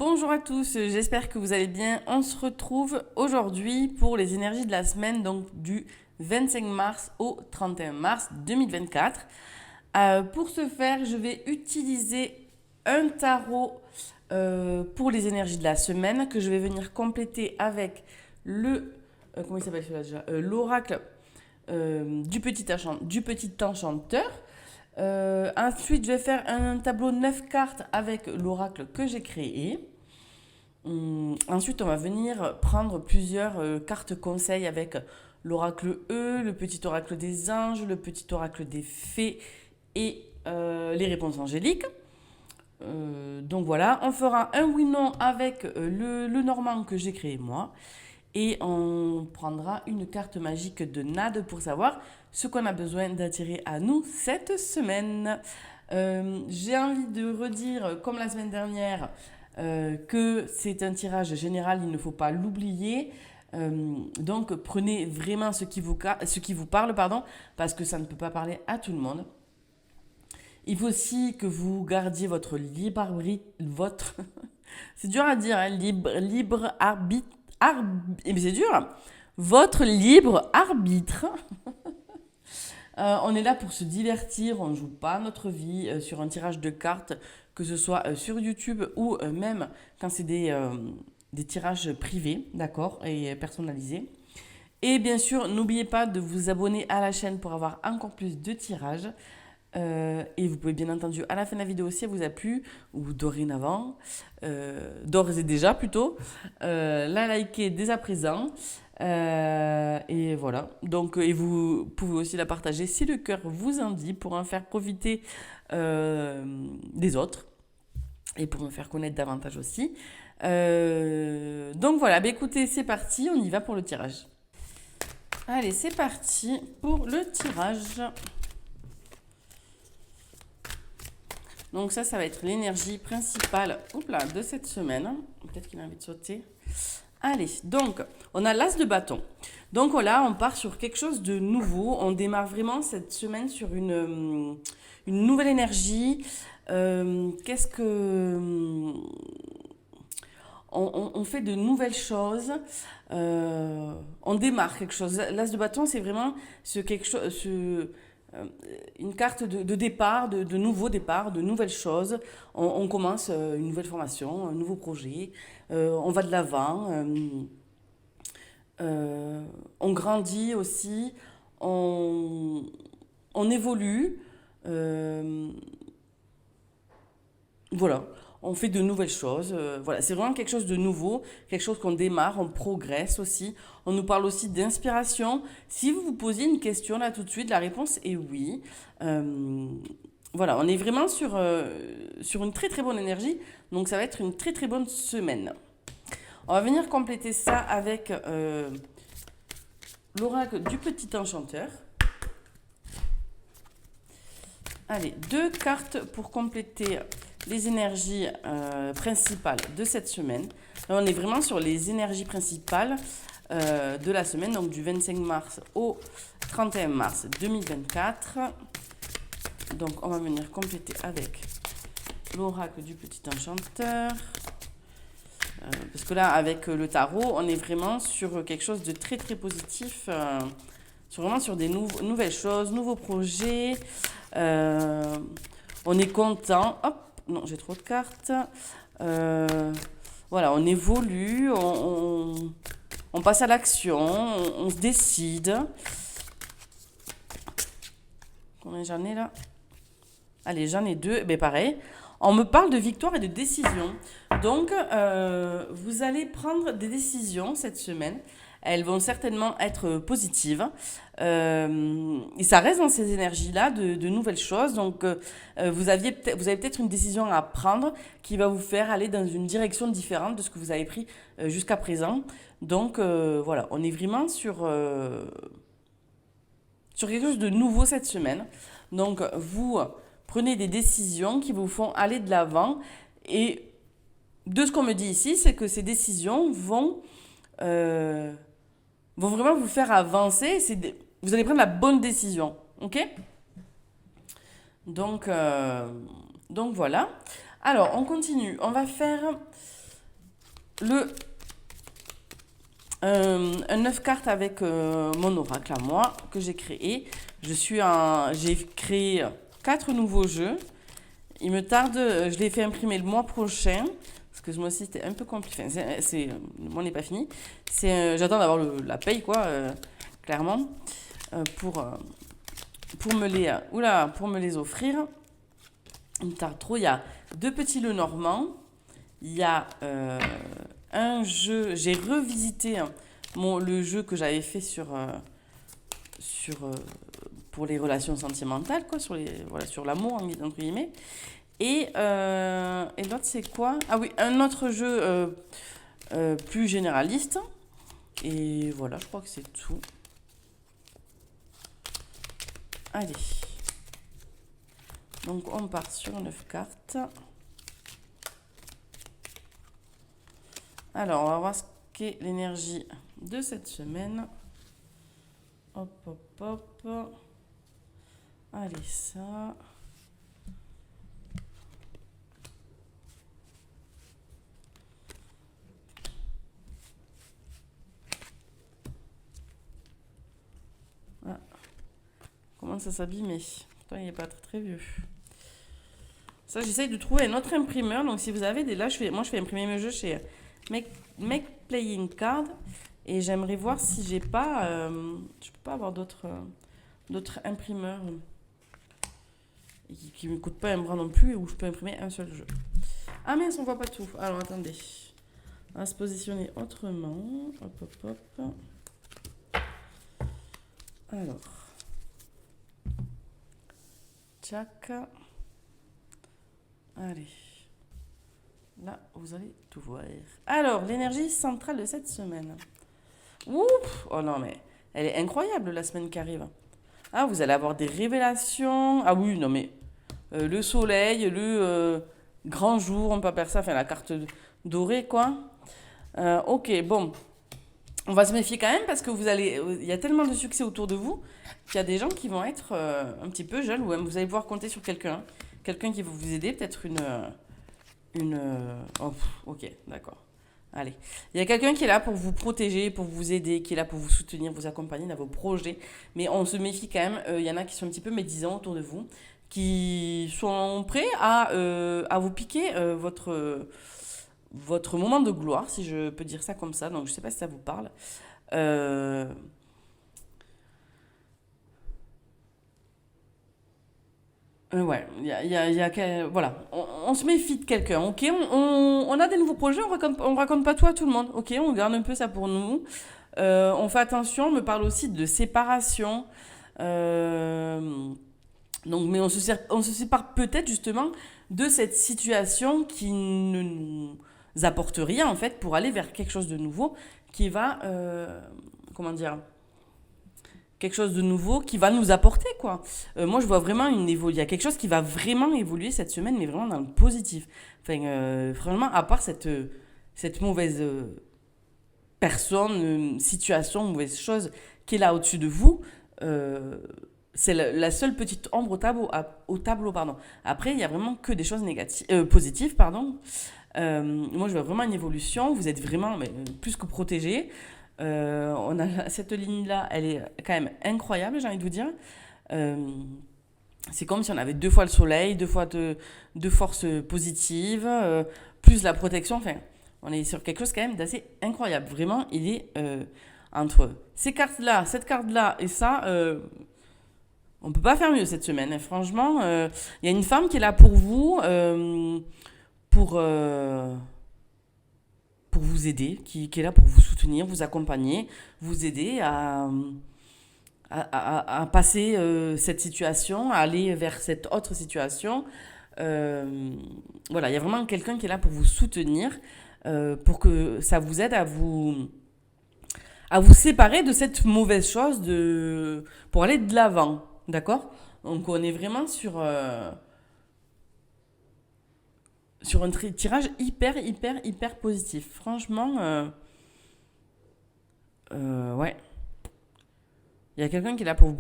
Bonjour à tous, j'espère que vous allez bien. On se retrouve aujourd'hui pour les énergies de la semaine, donc du 25 mars au 31 mars 2024. Pour ce faire, je vais utiliser un tarot pour les énergies de la semaine que je vais venir compléter avec le... comment il s'appelle celui-là déjà l'oracle du petit enchanteur. Ensuite, je vais faire un tableau 9 cartes avec l'oracle que j'ai créé. Ensuite, on va venir prendre plusieurs cartes conseils avec l'oracle E, le petit oracle des anges, le petit oracle des fées et les réponses angéliques. Donc voilà, on fera un oui-non avec le normand que j'ai créé moi. Et on prendra une carte magique de Nade pour savoir ce qu'on a besoin d'attirer à nous cette semaine. J'ai envie de redire, comme la semaine dernière, que c'est un tirage général, il ne faut pas l'oublier. Donc prenez vraiment ce qui vous parle, pardon, parce que ça ne peut pas parler à tout le monde. Il faut aussi que vous gardiez votre libre arbitre, c'est dur à dire, hein, libre arbitre, c'est dur, votre libre arbitre. On est là pour se divertir, on ne joue pas notre vie sur un tirage de cartes, que ce soit sur YouTube ou même quand c'est des tirages privés, d'accord, et personnalisés. Et bien sûr, n'oubliez pas de vous abonner à la chaîne pour avoir encore plus de tirages. Et vous pouvez bien entendu, à la fin de la vidéo, si elle vous a plu, ou dorénavant, d'ores et déjà plutôt, la liker dès à présent. Et voilà. Donc, et vous pouvez aussi la partager si le cœur vous en dit pour en faire profiter des autres et pour me faire connaître davantage aussi. Donc voilà, bah écoutez, c'est parti, on y va pour le tirage. Allez, c'est parti pour le tirage. Donc ça va être l'énergie principale de cette semaine. Peut-être qu'il a envie de sauter. Allez, donc, on a l'as de bâton. Donc voilà, on part sur quelque chose de nouveau. On démarre vraiment cette semaine sur une nouvelle énergie. Qu'est-ce que... On fait de nouvelles choses. On démarre quelque chose. L'as de bâton, c'est vraiment une carte de départ, de nouveau départ, de nouvelles choses. On commence une nouvelle formation, un nouveau projet. On va de l'avant. On grandit aussi. On évolue. Voilà. On fait de nouvelles choses. Voilà, c'est vraiment quelque chose de nouveau, quelque chose qu'on démarre, on progresse aussi. On nous parle aussi d'inspiration. Si vous vous posez une question là tout de suite, la réponse est oui. Voilà, on est vraiment sur une très très bonne énergie. Donc ça va être une très très bonne semaine. On va venir compléter ça avec l'oracle du petit enchanteur. Allez, 2 cartes pour compléter les énergies principales de cette semaine. Là, on est vraiment sur les énergies principales de la semaine, donc du 25 mars au 31 mars 2024. Donc, on va venir compléter avec l'oracle du petit enchanteur. Parce que là, avec le tarot, on est vraiment sur quelque chose de très très positif. Vraiment sur des nouvelles choses, nouveaux projets. On est content. Hop, non, j'ai trop de cartes. Voilà, on évolue, on passe à l'action, on se décide. Combien j'en ai là? Allez, j'en ai 2. Ben pareil. On me parle de victoire et de décision. Donc, vous allez prendre des décisions cette semaine. Elles vont certainement être positives. Et ça reste dans ces énergies-là de nouvelles choses. Donc, vous avez peut-être une décision à prendre qui va vous faire aller dans une direction différente de ce que vous avez pris jusqu'à présent. Donc, voilà, on est vraiment sur quelque chose de nouveau cette semaine. Donc, vous prenez des décisions qui vous font aller de l'avant. Et de ce qu'on me dit ici, c'est que ces décisions vont vraiment vous faire avancer. Vous allez prendre la bonne décision. Ok? Donc voilà. Alors, on continue. On va faire le, un 9 cartes avec mon oracle à moi que j'ai créé. J'ai créé 4 nouveaux jeux. Il me tarde, je l'ai fait imprimer le mois prochain. Parce que ce mois-ci c'était un peu compliqué. Enfin, le mois n'est pas fini. J'attends d'avoir la paye, quoi, clairement, pour pour me les offrir. Il me tarde trop. Il y a 2 petits Lenormand. Il y a un jeu. J'ai revisité le jeu que j'avais fait sur pour les relations sentimentales, quoi, sur l'amour, entre guillemets. Et l'autre, c'est quoi? Ah oui, un autre jeu plus généraliste. Et voilà, je crois que c'est tout. Allez. Donc, on part sur 9 cartes. Alors, on va voir ce qu'est l'énergie de cette semaine. Hop, hop, hop. Allez, ça. Ah. Comment ça s'abîmer? Pourtant, il n'est pas très, très vieux. Ça, j'essaye de trouver un autre imprimeur. Donc, si vous avez des... Là, moi, je fais imprimer mes jeux chez Make Playing Card. Et j'aimerais voir si j'ai pas... je peux pas avoir d'autres imprimeurs qui ne me coûtent pas un bras non plus et où je peux imprimer un seul jeu. Ah mince, on voit pas tout. Alors, attendez. On va se positionner autrement. Hop, hop, hop. Alors. Tchac. Allez. Là, vous allez tout voir. Alors, l'énergie centrale de cette semaine. Oups! Oh non, mais elle est incroyable la semaine qui arrive. Ah, vous allez avoir des révélations. Ah oui, non, mais le soleil, le grand jour, on peut appeler ça, enfin la carte dorée, quoi. Ok, bon. On va se méfier quand même parce que il y a tellement de succès autour de vous qu'il y a des gens qui vont être un petit peu jaloux. Hein. Vous allez pouvoir compter sur quelqu'un. Quelqu'un qui va vous aider, peut-être oh, ok, d'accord. Allez. Il y a quelqu'un qui est là pour vous protéger, pour vous aider, qui est là pour vous soutenir, vous accompagner dans vos projets. Mais on se méfie quand même. Il y en a qui sont un petit peu médisants autour de vous, qui sont prêts à vous piquer votre moment de gloire, si je peux dire ça comme ça. Donc, je ne sais pas si ça vous parle. Euh, ouais, voilà, on se méfie de quelqu'un, ok? On a des nouveaux projets, on raconte pas tout à tout le monde, ok? On garde un peu ça pour nous. On fait attention, on me parle aussi de séparation. Euh, donc, mais on se sépare peut-être justement de cette situation qui ne nous apporte rien en fait pour aller vers quelque chose de nouveau qui va, comment dire, quelque chose de nouveau qui va nous apporter quoi. Moi je vois vraiment il y a quelque chose qui va vraiment évoluer cette semaine mais vraiment dans le positif. Enfin vraiment à part cette mauvaise personne, situation, mauvaise chose qui est là au-dessus de vous, euh, c'est la seule petite ombre au tableau pardon. Après il y a vraiment que des choses négatives, positives pardon. Moi je vois vraiment une évolution. Vous êtes vraiment plus que protégés. On a cette ligne-là, elle est quand même incroyable, j'ai envie de vous dire. Euh, c'est comme si on avait 2 fois le soleil, 2 fois de force positive, plus la protection. Enfin, on est sur quelque chose quand même d'assez incroyable. Vraiment, il est entre ces cartes-là, cette carte-là et ça, on peut pas faire mieux cette semaine. Hein. Franchement, il y a une femme qui est là pour vous, pour, euh, pour vous aider, qui est là pour vous soutenir, vous accompagner, vous aider à passer cette situation, à aller vers cette autre situation. Voilà, il y a vraiment quelqu'un qui est là pour vous soutenir, pour que ça vous aide à vous séparer de cette mauvaise chose pour aller de l'avant. D'accord? Donc on est vraiment sur un tirage hyper, hyper, hyper positif. Franchement, ouais. Il y a quelqu'un qui est là pour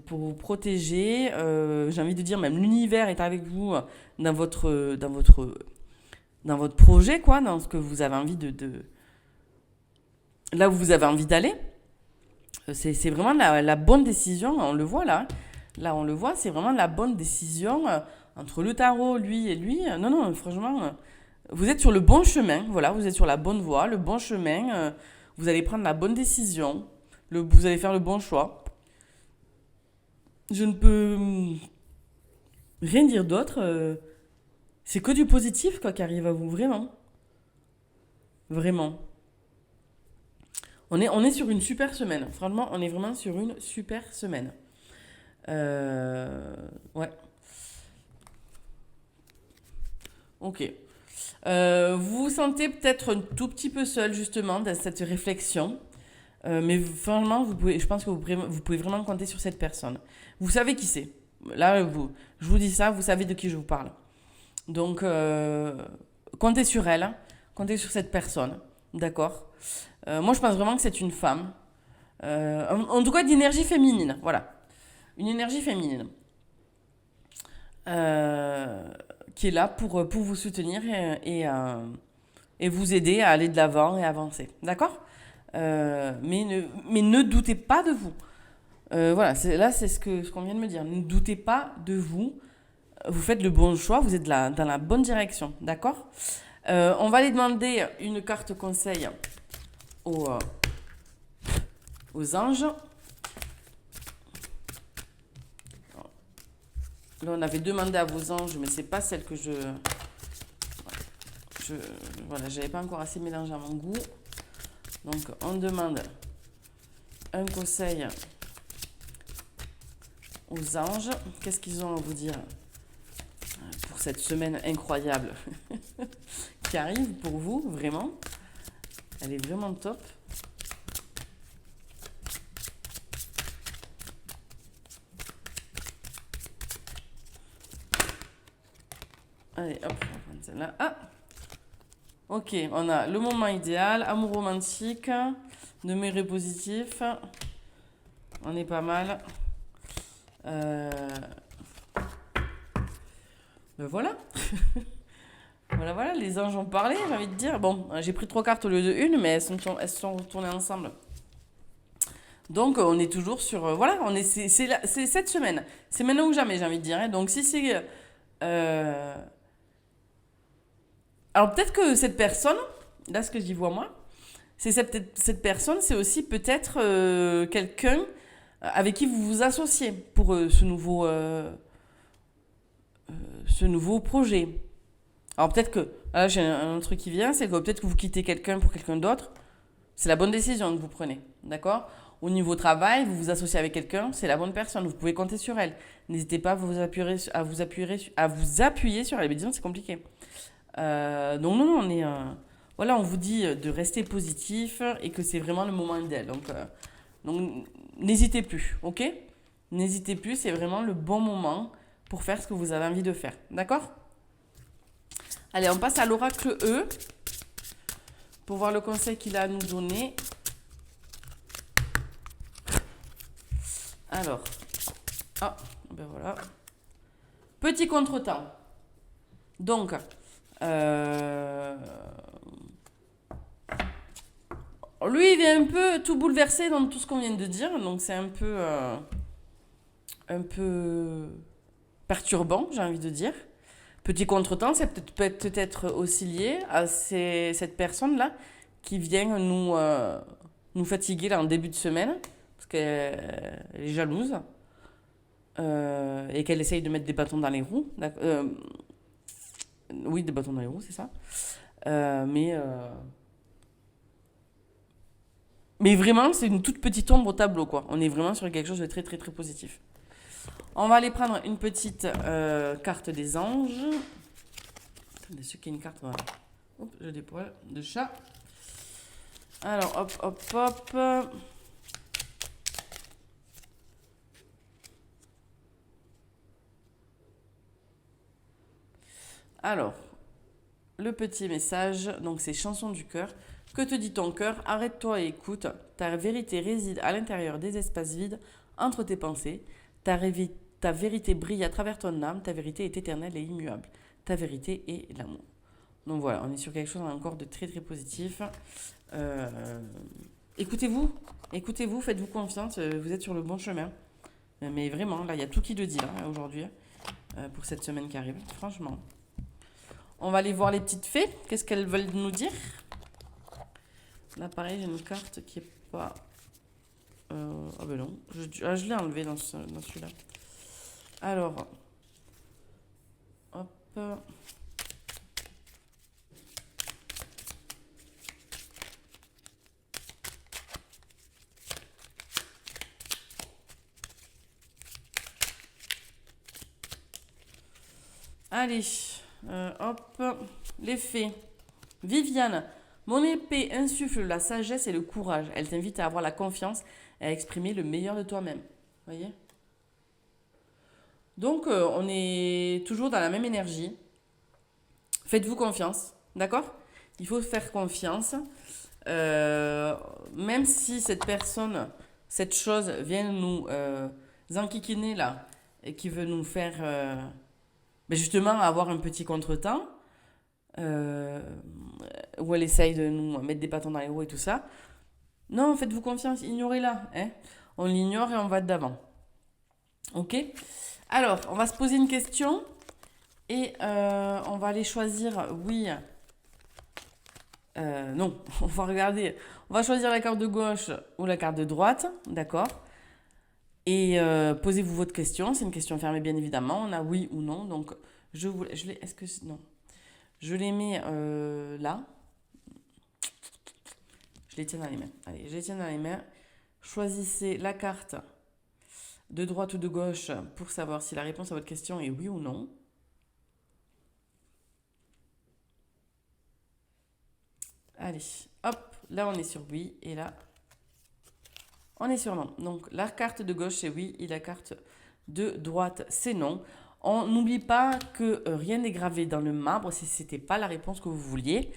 pour vous protéger. J'ai envie de dire, même l'univers est avec vous dans dans votre projet, quoi, dans ce que vous avez envie là où vous avez envie d'aller. C'est vraiment la bonne décision, on le voit là. Là, on le voit, c'est vraiment la bonne décision entre le tarot, lui et lui. Non, non, franchement, vous êtes sur le bon chemin. Voilà, vous êtes sur la bonne voie, le bon chemin. Vous allez prendre la bonne décision. Vous allez faire le bon choix. Je ne peux rien dire d'autre. C'est que du positif quoi, qui arrive à vous, vraiment. Vraiment. On est sur une super semaine. Franchement, on est vraiment sur une super semaine. Ouais. Ok. Vous vous sentez peut-être un tout petit peu seul justement dans cette réflexion. Mais franchement, je pense que vous pouvez vraiment compter sur cette personne. Vous savez qui c'est. Là, je vous dis ça, vous savez de qui je vous parle. Donc, comptez sur elle, hein. Comptez sur cette personne. D'accord. Moi, je pense vraiment que c'est une femme. En tout cas, d'énergie féminine. Voilà. Une énergie féminine. Qui est là pour vous soutenir et vous aider à aller de l'avant et avancer. D'accord. Mais ne doutez pas de vous. Voilà, c'est ce qu'on vient de me dire. Ne doutez pas de vous. Vous faites le bon choix, vous êtes dans la bonne direction. D'accord. On va aller demander une carte conseil aux anges. Là, on avait demandé à vos anges, mais c'est pas celle que voilà, j'avais pas encore assez mélangé à mon goût. Donc, on demande un conseil aux anges. Qu'est-ce qu'ils ont à vous dire pour cette semaine incroyable qui arrive pour vous, vraiment. Elle est vraiment top. Allez, hop, on va prendre celle-là. Ah! Ok, on a le moment idéal, amour romantique, demeuré positif. On est pas mal. Ben voilà. Voilà, les anges ont parlé, j'ai envie de dire. Bon, j'ai pris 3 cartes au lieu de une, mais elles sont retournées ensemble. Donc, on est toujours sur... voilà, c'est cette semaine. C'est maintenant ou jamais, j'ai envie de dire. Hein. Donc, si c'est... alors, peut-être que cette personne, là, ce que j'y vois moi, c'est cette personne, c'est aussi peut-être quelqu'un avec qui vous vous associez pour ce nouveau projet. Alors peut-être que, là j'ai un truc qui vient, c'est que peut-être que vous quittez quelqu'un pour quelqu'un d'autre. C'est la bonne décision que vous prenez, d'accord. Au niveau travail, vous vous associez avec quelqu'un, c'est la bonne personne, vous pouvez compter sur elle. N'hésitez pas à vous appuyer sur elle. Mais disons, c'est compliqué. Donc non, on est... voilà, on vous dit de rester positif et que c'est vraiment le moment idéal. Donc n'hésitez plus, ok. N'hésitez plus, c'est vraiment le bon moment pour faire ce que vous avez envie de faire, d'accord. Allez, on passe à l'oracle E pour voir le conseil qu'il a à nous donner. Alors, ben voilà. Petit contretemps. Donc, lui, il vient un peu tout bouleversé dans tout ce qu'on vient de dire, donc c'est un peu perturbant, j'ai envie de dire. Petit contretemps, c'est peut-être aussi lié à cette personne-là qui vient nous fatiguer là, en début de semaine, parce qu'elle est jalouse et qu'elle essaye de mettre des bâtons dans les roues. Oui, des bâtons dans les roues, c'est ça. Mais vraiment, c'est une toute petite ombre au tableau, quoi. On est vraiment sur quelque chose de très, très, très positif. On va aller prendre une petite carte des anges. Attendez, ce qui est une carte, voilà. Hop, j'ai des poils de chat. Alors, hop. Alors, le petit message, donc c'est chanson du cœur. Que te dit ton cœur? Arrête-toi et écoute. Ta vérité réside à l'intérieur des espaces vides entre tes pensées. Ta vérité brille à travers ton âme. Ta vérité est éternelle et immuable. Ta vérité est l'amour. Donc voilà, on est sur quelque chose encore de très très positif. Euh, écoutez-vous, écoutez-vous, faites-vous confiance, vous êtes sur le bon chemin. Mais vraiment, là, il y a tout qui le dit là, aujourd'hui, pour cette semaine qui arrive, franchement. On va aller voir les petites fées, qu'est-ce qu'elles veulent nous dire. Là, pareil, j'ai une carte qui est pas... ah ben non, je l'ai enlevée dans celui-là. Alors, hop... Allez, hop, les fées. Viviane, mon épée insuffle la sagesse et le courage. Elle t'invite à avoir la confiance et à exprimer le meilleur de toi-même. Voyez. Donc, on est toujours dans la même énergie. Faites-vous confiance, d'accord? Il faut faire confiance. Même si cette personne, cette chose vient nous enquiquiner là et qui veut nous faire justement avoir un petit contretemps, euh, où elle essaye de nous mettre des bâtons dans les roues et tout ça. Non, faites-vous confiance, ignorez-la. Hein. On l'ignore et on va d'avant. Ok. Alors, on va se poser une question et on va aller choisir oui. Non, on va regarder. On va choisir la carte de gauche ou la carte de droite, d'accord. Et posez-vous votre question. C'est une question fermée, bien évidemment. On a oui ou non. Donc, je les, est-ce que non. Je les mets là. Je les tiens dans les mains. Allez, je les tiens dans les mains. Choisissez la carte de droite ou de gauche pour savoir si la réponse à votre question est oui ou non. Allez, hop, là on est sur oui et là on est sur non. Donc la carte de gauche c'est oui et la carte de droite c'est non. On n'oublie pas que rien n'est gravé dans le marbre si c'était pas la réponse que vous vouliez.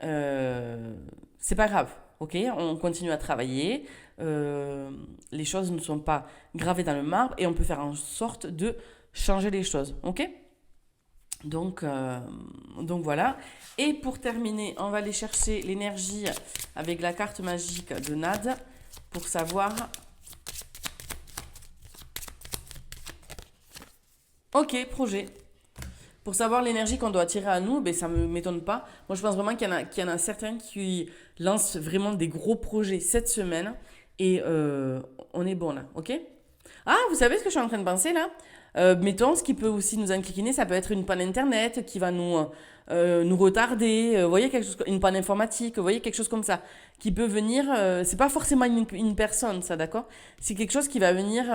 C'est pas grave, ok? On continue à travailler. Les choses ne sont pas gravées dans le marbre et on peut faire en sorte de changer les choses, ok? Donc voilà. Et pour terminer, on va aller chercher l'énergie avec la carte magique de Nad pour savoir. Ok, projet. Pour savoir l'énergie qu'on doit attirer à nous, ben, ça ne m'étonne pas. Moi, je pense vraiment qu'il y en a certains qui lancent vraiment des gros projets cette semaine. Et on est bon là, ok? Ah, vous savez ce que je suis en train de penser là? Mettons, ce qui peut aussi nous enquiquiner, ça peut être une panne internet qui va nous retarder, vous voyez, une panne informatique, vous voyez, quelque chose comme ça, qui peut venir, c'est pas forcément une personne, ça, d'accord? C'est quelque chose qui va venir,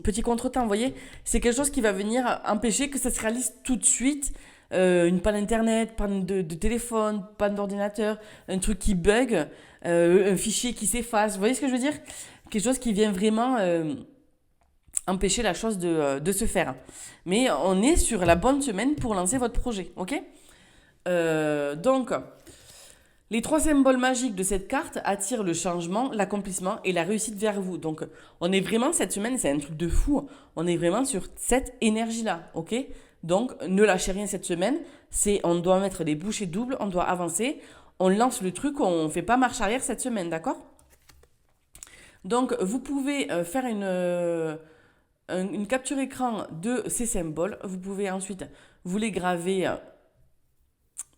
petit contretemps, vous voyez, c'est quelque chose qui va venir empêcher que ça se réalise tout de suite, une panne internet, panne de téléphone, panne d'ordinateur, un truc qui bug, un fichier qui s'efface, vous voyez ce que je veux dire? Quelque chose qui vient vraiment empêcher la chose de se faire. Mais on est sur la bonne semaine pour lancer votre projet, ok? Donc, les 3 symboles magiques de cette carte attirent le changement, l'accomplissement et la réussite vers vous. Donc, on est vraiment cette semaine, c'est un truc de fou, on est vraiment sur cette énergie-là, ok? Donc, ne lâchez rien cette semaine, on doit mettre les bouchées doubles, on doit avancer, on lance le truc, on ne fait pas marche arrière cette semaine, d'accord? Donc, vous pouvez faire une capture écran de ces symboles. Vous pouvez ensuite vous les graver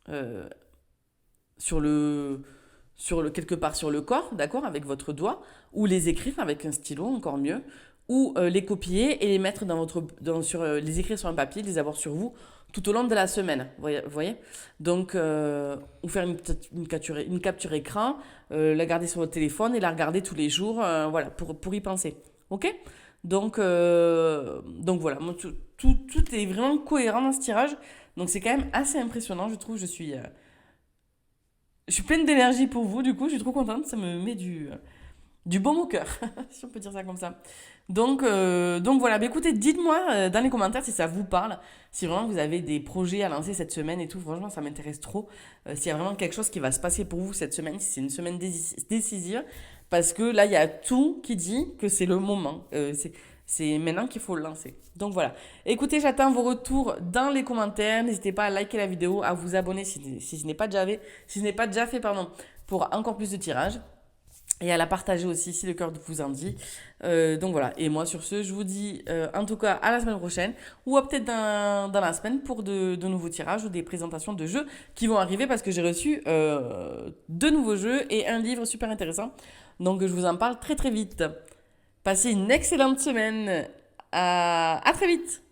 quelque part sur le corps, d'accord, avec votre doigt, ou les écrire avec un stylo, encore mieux, ou les copier et les mettre les écrire sur un papier, les avoir sur vous tout au long de la semaine, vous voyez. Donc, ou faire une capture écran, la garder sur votre téléphone et la regarder tous les jours, voilà, pour y penser, ok? Donc voilà, tout est vraiment cohérent dans ce tirage. Donc c'est quand même assez impressionnant, je trouve. Je suis pleine d'énergie pour vous, du coup, je suis trop contente. Ça me met du baume au cœur, si on peut dire ça comme ça. Donc voilà, bah, écoutez, dites-moi dans les commentaires si ça vous parle, si vraiment vous avez des projets à lancer cette semaine et tout. Franchement, ça m'intéresse trop. S'il y a vraiment quelque chose qui va se passer pour vous cette semaine, si c'est une semaine décisive, parce que là, il y a tout qui dit que c'est le moment. C'est maintenant qu'il faut le lancer. Donc voilà. Écoutez, j'attends vos retours dans les commentaires. N'hésitez pas à liker la vidéo, à vous abonner si ce n'est pas déjà fait, pardon, pour encore plus de tirages. Et à la partager aussi si le cœur vous en dit. Donc voilà. Et moi sur ce, je vous dis en tout cas à la semaine prochaine ou peut-être dans la semaine pour de nouveaux tirages ou des présentations de jeux qui vont arriver parce que j'ai reçu deux nouveaux jeux et un livre super intéressant. Donc je vous en parle très très vite. Passez une excellente semaine. À très vite.